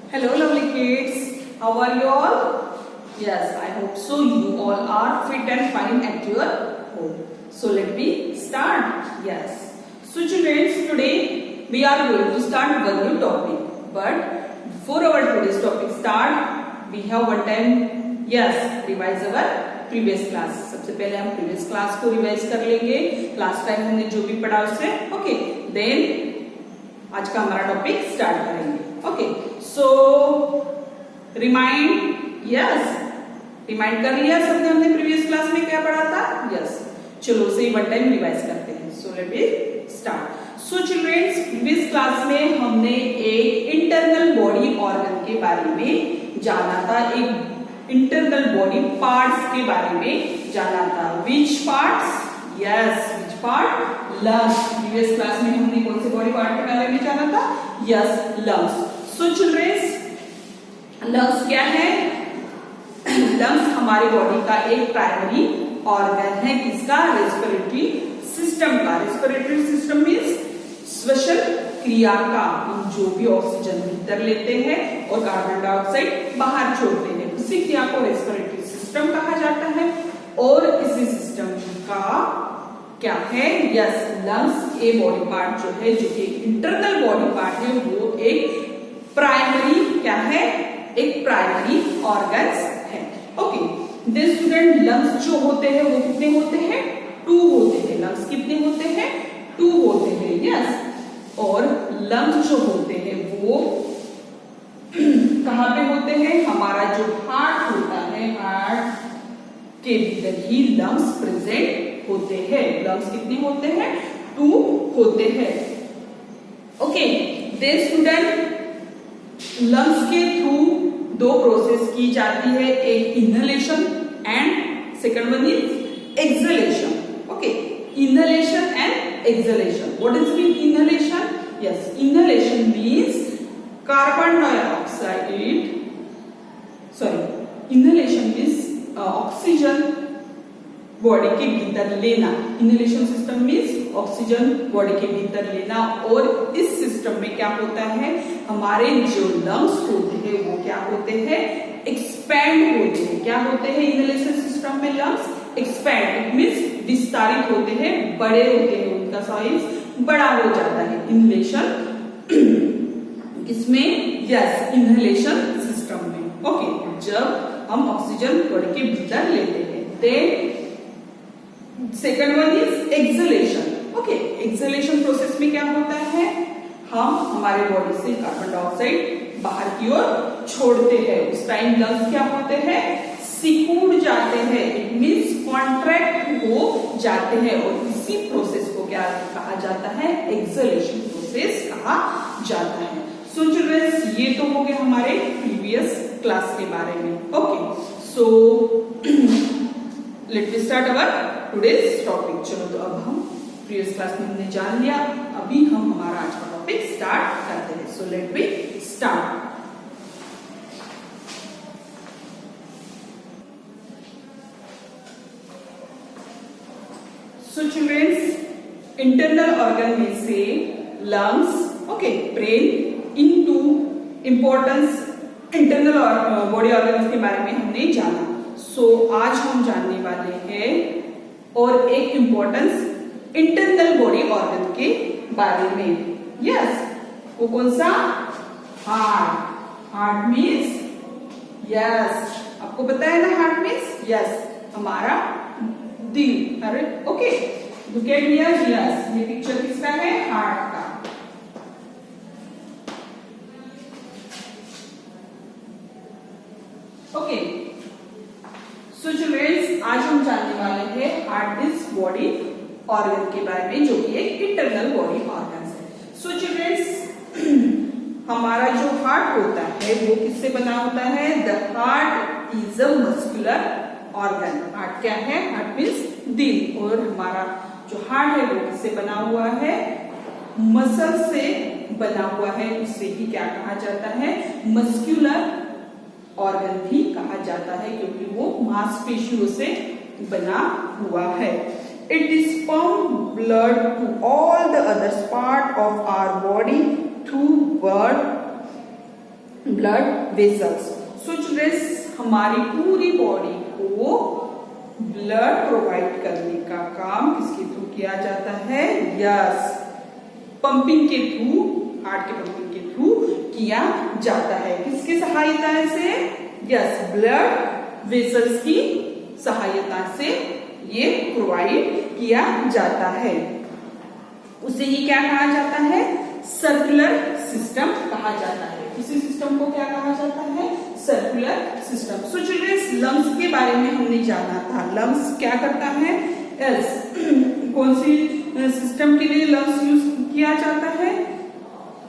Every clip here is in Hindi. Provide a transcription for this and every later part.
Hello lovely kids, how are you all? Yes, I hope so you all are fit and fine at your home. So let me start. Yes. So children, today we are going to start one new topic. But before our today's topic start, we have one time, yes, revise our previous class. सबसे पहले हम प्रीवियस क्लास को रिवाइज कर लेंगे. लास्ट टाइम हमने जो भी पढ़ा उससे. ओके, देन आज का हमारा टॉपिक स्टार्ट करेंगे. ओके, सो रिमाइंड, यस, रिमाइंड कर लिया सबने हमने प्रीवियस क्लास में क्या पढ़ा था. यस, चलो उसे वन टाइम रिवाइज करते हैं. So let me start. So childrens, previous class में हमने एक इंटरनल बॉडी ऑर्गन के बारे में जाना था. एक इंटरनल बॉडी पार्ट्स के बारे में जाना था. Which parts? Yes, which part? Lungs. Previous class में हमने कौन से बॉडी पार्ट के बारे में जाना था? Yes, lungs. So childrens, lungs क्या है? लंग्स हमारी बॉडी का एक प्राइमरी ऑर्गन है. किसका? रेस्पिरेटरी सिस्टम का. रेस्पिरेटरी सिस्टम मीन्स श्वसन क्रिया का. हम जो भी ऑक्सीजन भीतर लेते हैं और कार्बन डाइऑक्साइड बाहर छोड़ते हैं, उसी क्रिया को रेस्पिरेटरी सिस्टम कहा जाता है. और इसी सिस्टम का क्या है? Yes, lungs a body part जो है, जो कि इंटरनल बॉडी पार्ट है, वो एक प्राइमरी क्या है? एक प्राइमरी ऑर्गन्स है. ओके, देन स्टूडेंट, लंग्स जो होते हैं वो कितने होते हैं? 2 होते हैं. लंग्स कितने होते हैं? 2 होते हैं. यस, और लंग्स जो होते हैं वो कहाँ पे होते हैं? हमारा जो हार्ट होता है, हार्ट के भीतर ही लंग्स प्रेजेंट होते हैं. लंग्स कितने होते हैं? 2 होते हैं. ओके, देन स्टूडेंट, लंग्स के थ्रू 2 प्रोसेस की जाती है. एक inhalation and second one is exhalation. Okay, inhalation and exhalation. What is mean inhalation? Yes, inhalation means carbon dioxide. Sorry, inhalation means oxygen body के भीतर लेना. Inhalation system means oxygen body के भीतर लेना. और इस सिस्टम में क्या होता है? हमारे जो लंग्स होते हैं वो क्या होते हैं? एक्सपैंड होते हैं. क्या होते हैं इनहेलेशन सिस्टम में? लंग्स एक्सपैंड मीन्स विस्तारित होते हैं, बड़े होते हैं, उनका साइज बड़ा हो जाता है. इनहेलेशन किसमें? यस, इनहेलेशन सिस्टम में. ओके, जब हम ऑक्सीजन बॉडी के भीतर लेते हैं. Then second one is exhalation. Okay, exhalation process में क्या होता है? हम हमारे बॉडी से कार्बन डाइऑक्साइड बाहर की ओर छोड़ते हैं. उस टाइम लंग्स क्या होते हैं? सिकुड़ जाते हैं. इट मीन्स कॉन्ट्रैक्ट हो जाते हैं. और इसी प्रोसेस को क्या कहा जाता है? एक्सहेलेशन प्रोसेस कहा जाता है. सो चिल्ड्रन, ये तो हो गए हमारे प्रीवियस क्लास के बारे में. Okay, so let me start our today's topic. चलो, तो अब हम प्रीवियस क्लास में हमने जान लिया, अभी हम हमारा आज का टॉपिक स्टार्ट करते हैं. So let me start. So childrens, internal organ में से लंग्स, ओके, ब्रेन, इन 2 इंपॉर्टेंस इंटरनल बॉडी ऑर्गन्स के बारे में हमने जाना. सो आज हम जानने वाले हैं और एक इंपॉर्टेंस इंटरनल बॉडी ऑर्गन के बारे में. यस, वो कौन सा? हार्ट. हार्ट मीन्स, यस, आपको पता है ना हार्ट मीन्स? यस, हमारा दिल. अरे okay, look at here. Yes, ये पिक्चर किसका है? हार्ट का. ओके, सो चिल्ड्रंस, आज हम जानने वाले हैं हार्ट इज बॉडी ऑर्गन के बारे में, जो कि एक इंटरनल बॉडी ऑर्गन है. सो चिल्ड्रंस, हमारा जो हार्ट होता है वो किससे बना होता है? The heart is a muscular organ. Heart क्या है? हार्ट मीन्स दिल. और हमारा जो हार्ट है वो किससे बना हुआ है? मसल से बना हुआ है. उससे ही क्या कहा जाता है? मस्कुलर ऑर्गन भी कहा जाता है, क्योंकि वो मांसपेशियों से बना हुआ है. It is pump blood to all the other part of our body through blood vessels. So childrens, हमारी पूरी बॉडी को ब्लड प्रोवाइड करने का काम किसके थ्रू किया जाता है? यस, पंपिंग के थ्रू, हार्ट के पंपिंग के थ्रू किया जाता है। किसकी सहायता से? यस, ब्लड वेसल्स की सहायता से ये प्रोवाइड किया जाता है। उसे ही क्या कहा जाता है? सर्कुलर सिस्टम कहा जाता है। इसी सिस्टम को क्या कहा जाता है? Circular system. So childrens, lungs के बारे में हमने जाना था। लंग्स क्या करता है? यस, कौन सी सिस्टम के लिए लंग्स यूज किया जाता है?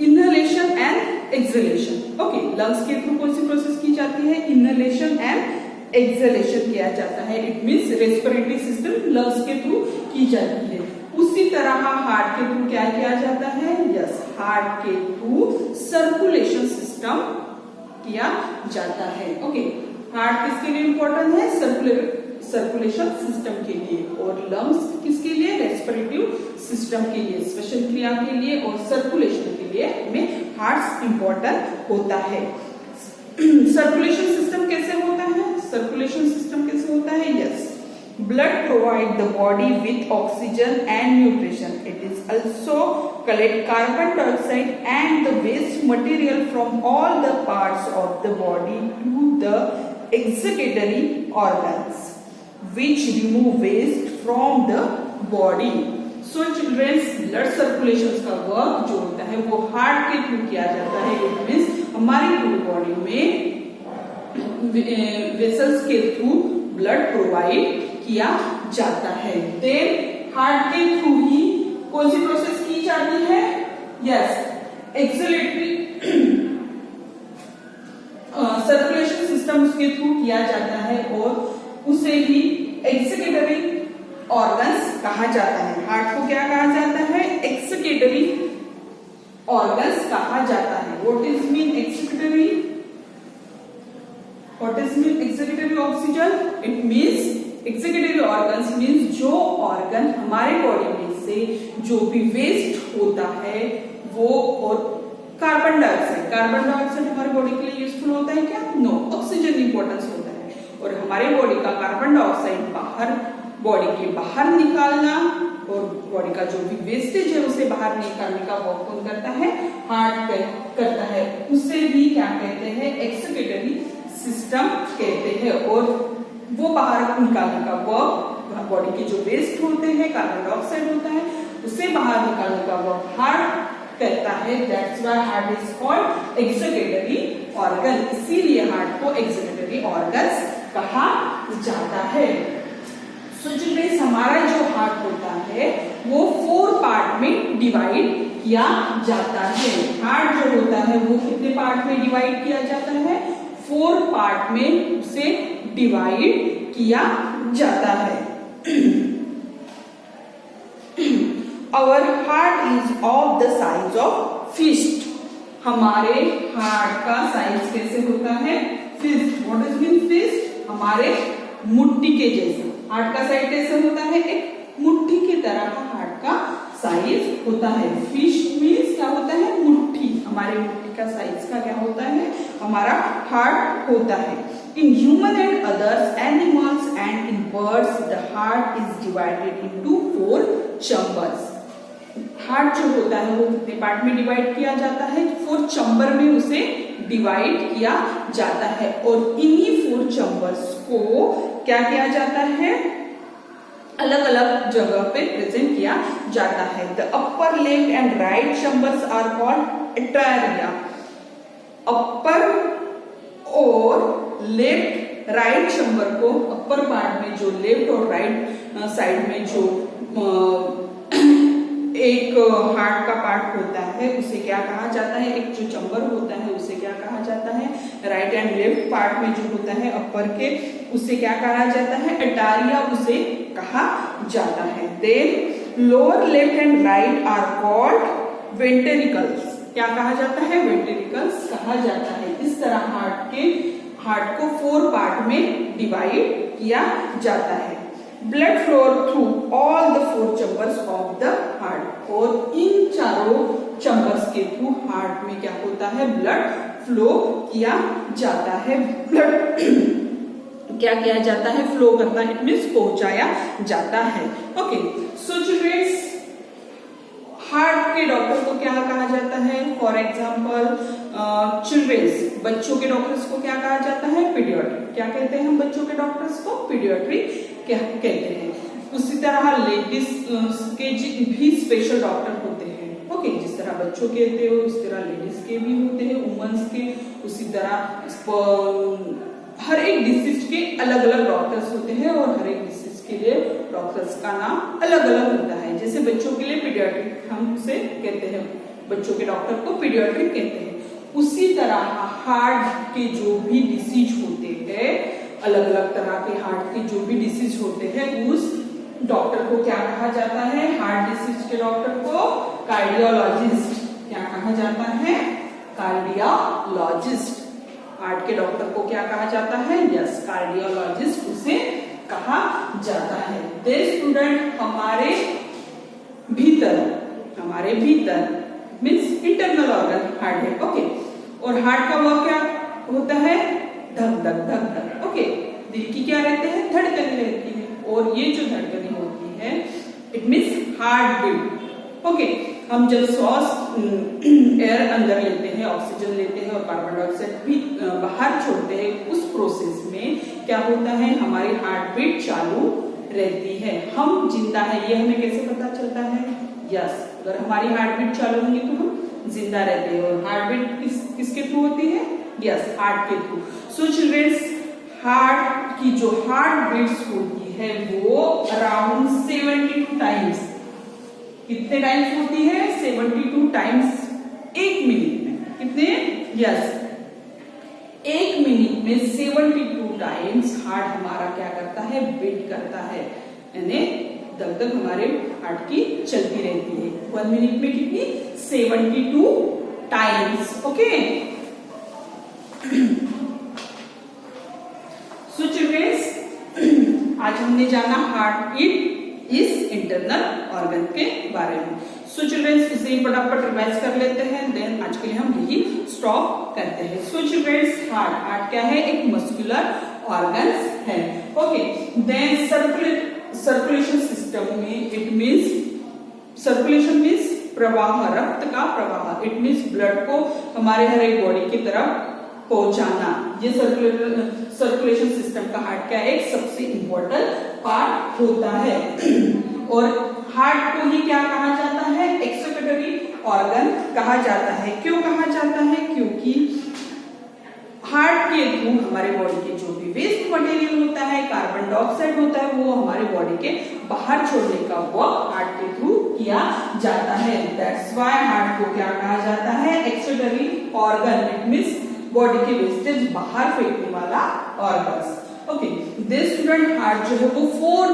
Inhalation and exhalation. Okay, lungs के थ्रू कौन सी प्रोसेस की जाती है? इनहेलेशन एंड एक्सहेलेशन किया जाता है। It means respiratory system lungs के थ्रू की जाती है। उसी तरह हार्ट के थ्रू क्या किया जाता है? यस, हार्ट के थ्रू सर्कुलेशन सिस्टम किया जाता है। ओके, हार्ट किसके लिए इंपॉर्टेंट है? सर्कुलेशन सिस्टम के लिए, और लंग्स किसके लिए? रेस्पिरेटिव सिस्टम के लिए, श्वसन क्रिया के लिए और सर्कुलेशन के लिए हमें हार्ट इंपॉर्टेंट होता है। सर्कुलेशन सिस्टम कैसे होता है? सर्कुलेशन सिस्टम कैसे होता है? Yes, blood provide the body with oxygen and nutrition. It is also collect carbon dioxide and the waste material from all the parts of the body to the excretory organs, which remove waste from the body. So children, blood circulation का वर्क जो होता है वो हार्ट के थ्रू किया जाता है। It means हमारी पूरी बॉडी में वेसल्स के थ्रू ब्लड प्रोवाइड किया जाता है। देन हार्ट के थ्रू ही कौन सी प्रोसेस की जाती है? यस, एक्सहेलेटरी सर्कुलेशन सिस्टम उसके थ्रू किया जाता है और उसे ही एक्सक्रीटरी ऑर्गन्स कहा जाता है। हार्ट को क्या कहा जाता है? एक्सक्रीटरी ऑर्गन्स कहा जाता है। What is mean excretory? What is mean excretory oxygen? It means excretory organs means जो ऑर्गन हमारे बॉडी में से जो भी वेस्ट होता है वो, और कार्बन डाइऑक्साइड हमारी बॉडी के लिए यूजफुल होता है क्या? नो, ऑक्सीजन इंपॉर्टेंस होता है। और हमारे बॉडी का कार्बन डाइऑक्साइड बाहर, बॉडी के बाहर निकालना और बॉडी का जो भी वेस्टेज है उसे बाहर निकालने का वर्क कौन करता है? हार्ट करता है। उसे भी क्या कहते हैं? एक्सक्रीटरी सिस्टम कहते हैं। और वो बाहर निकालने का वर्क, बॉडी के जो वेस्ट होते हैं, कार्बन डाइऑक्साइड होता है, उसे बाहर निकालने का वर्क हार्ट करता है। That's why heart is called excretory organ. इसीलिए हार्ट को एक्सक्रीटरी ऑर्गन्स कहा जाता है। सो चिल्ड्रन, हमारा जो हार्ट होता है वो 4 पार्ट में डिवाइड किया जाता है। हार्ट जो होता है वो कितने पार्ट में डिवाइड किया जाता है? 4 पार्ट में उसे डिवाइड किया जाता है। Our heart is of the size of fist. हमारे हार्ट का साइज कैसे होता है? Fist. What is mean fist? हमारे मुट्ठी के जैसे। हार्ट का साइज कैसे होता है? एक मुट्ठी की तरह का हार्ट का साइज होता है। फिस्ट मीन्स क्या होता है? मुट्ठी। हमारे मुट्ठी का साइज का क्या होता है? हमारा हार्ट होता है। In human and others animals and in birds, the heart is divided into 4 chambers. Heart जो होता है वो कितने पार्ट में डिवाइड किया जाता है? 4 चैम्बर में उसे डिवाइड किया जाता है। और इन्हीं 4 चैम्बर्स को क्या किया जाता है? अलग अलग जगह पे प्रेजेंट किया जाता है। The upper left and right chambers are called atria. Upper और लेफ्ट राइट चैम्बर को, अपर पार्ट में जो लेफ्ट और राइट साइड में जो एक हार्ट का पार्ट होता है उसे क्या कहा जाता है? एक जो चैम्बर होता है उसे क्या कहा जाता है? राइट एंड लेफ्ट पार्ट में जो होता है अपर के, उसे क्या कहा जाता है? एटारिया उसे कहा जाता है। Then lower left and right are called ventricles. क्या कहा जाता है? वेंट्रिकल्स कहा जाता है। इस तरह हार्ट को 4 पार्ट में डिवाइड किया जाता है। Blood flow through all the 4 chambers of the heart. और इन चारों चैम्बर्स के के थ्रू हार्ट में क्या होता है, ब्लड फ्लो किया जाता है, ब्लड क्या किया जाता है, फ्लो करता है, इट मीन्स पहुंचाया जाता है। ओके, सो चिल्ड्रंस हार्ट के डॉक्टर को क्या कहा जाता है, फॉर एग्जाम्पल चिल्ड्रंस, बच्चों के डॉक्टर्स को क्या कहा जाता है, पीडियाट्रिक। क्या कहते हैं हम बच्चों के डॉक्टर्स को, पीडियाट्रिक क्या कहते हैं। उसी तरह लेडीज के भी स्पेशल डॉक्टर होते हैं। ओके, जिस तरह बच्चों के होते हो उस तरह लेडीज के भी होते हैं, वुमेन्स के, उसी तरह हर एक डिसीज के अलग अलग डॉक्टर्स होते हैं और हर एक डिसीज के लिए डॉक्टर्स का नाम अलग अलग होता है। जैसे बच्चों के लिए पीडियाट्रिक हम उसे कहते हैं, बच्चों के डॉक्टर को पीडियाट्रिक कहते हैं। उसी तरह हार्ट के जो भी डिसीज होते हैं, अलग अलग तरह के हार्ट के जो भी डिसीज होते हैं, उस डॉक्टर को क्या कहा जाता है, हार्ट डिसीज के डॉक्टर को कार्डियोलॉजिस्ट। क्या कहा जाता है, कार्डियोलॉजिस्ट। हार्ट के डॉक्टर को क्या कहा जाता है, यस, कार्डियोलॉजिस्ट उसे कहा जाता है। देयर स्टूडेंट, हमारे भीतर मीन्स इंटरनल ऑर्गन हार्ट है। ओके, और हार्ट का वर्क क्या होता है, धक धक धक धक। ओके, दिल की क्या रहते हैं, धड़कनें रहती है, और ये जो धड़कनें होती है it means heart beat. Okay, हम जब श्वास एयर अंदर लेते हैं, ऑक्सीजन लेते हैं और कार्बन डाइऑक्साइड भी बाहर छोड़ते हैं, उस प्रोसेस में क्या होता है, हमारी हार्ट बीट चालू रहती है। हम जिंदा है ये हमें कैसे पता चलता है, यस, अगर हमारी हार्ट बीट चालू होंगी तो हम जिंदा रहते हैं। और हार्ट बीट किसके थ्रू होती है, यस, हार्ट के थ्रू। सो चिल्ड्रंस, हार्ट की जो हार्ट बीट्स होती है वो अराउंड 72 टाइम्स, कितने टाइम्स होती है, 72 टाइम्स एक मिनट में। कितने, यस, एक मिनट में 72 टाइम्स हार्ट हमारा क्या करता है, बीट करता है, यानी तब तक हमारे हार्ट की चलती रहती है। 1 मिनट में कितनी, 72 टाइम्स। ओके, सो चिल्ड्रंस, आज हमने जाना हार्ट इस इंटरनल ऑर्गन के बारे में। सो चिल्ड्रंस, इसे फटाफट रिवाइज कर लेते हैं, देन आज के लिए हम यही स्टॉप करते हैं। सो चिल्ड्रंस, हार्ट क्या है, एक मस्कुलर ऑर्गन्स है। ओके, देन सर्कुलेशन सिस्टम में इट मीन्स, सर्कुलेशन मीन्स प्रवाह, रक्त का प्रवाह, इट मीन्स ब्लड को हमारे हर एक बॉडी की तरफ पहुंचाना। ये सर्कुलेशन सिस्टम का हार्ट का एक सबसे इंपॉर्टेंट पार्ट होता है। और हार्ट को ही क्या कहा जाता है, एक्सक्रीटरी ऑर्गन कहा जाता है। क्यों कहा जाता है, क्योंकि हार्ट के थ्रू हमारे बॉडी के जो भी वेस्ट मटेरियल होता है, कार्बन डाइऑक्साइड होता है, वो हमारे बॉडी के बाहर छोड़ने का वर्क हार्ट के थ्रू किया जाता है। दैट्स व्हाई हार्ट को क्या कहा जाता है, excretory organ, it means body के वेस्टेज बाहर फेंकने वाला organs. Okay, this student, heart जो है वो 4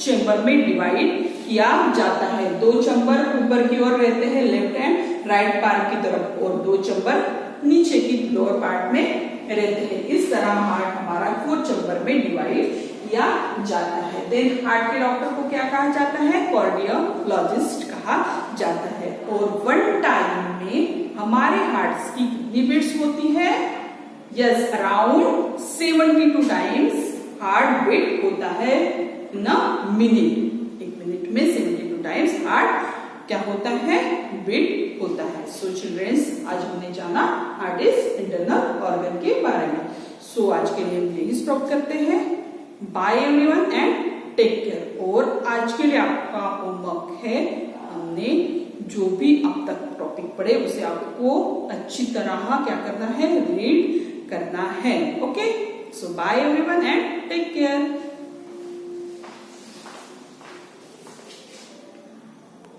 चेंबर में डिवाइड किया जाता है। 2 चेंबर ऊपर की ओर रहते हैं, लेफ्ट एंड राइट पार्ट की तरफ, और 2 चेंबर नीचे की लोअर पार्ट में रहते हैं। इस तरह हार्ट हमारा 4 चेंबर में डिवाइड किया जाता है। देन हार्ट के डॉक्टर को क्या कहा जाता है, कार्डियोलॉजिस्ट कहा जाता है। और 1 टाइम में हमारे हार्ट की कितनी बीट्स होती है, yes, around 72 times heart beat होता है इन अ मिनट। एक मिनट में 72 टाइम्स हार्ट क्या होता है, बीट होता है। सो चिल्ड्रंस, आज हमने जाना हार्ट इज इंटरनल ऑर्गन के बारे में। सो आज के लिए हम यही स्टॉप करते हैं। Bye everyone and take care. और आज के लिए आपका होमवर्क है, हमने जो भी अब तक टॉपिक पढ़े उसे आपको अच्छी तरह क्या करना है, रीड करना है। Okay, so bye everyone and take care.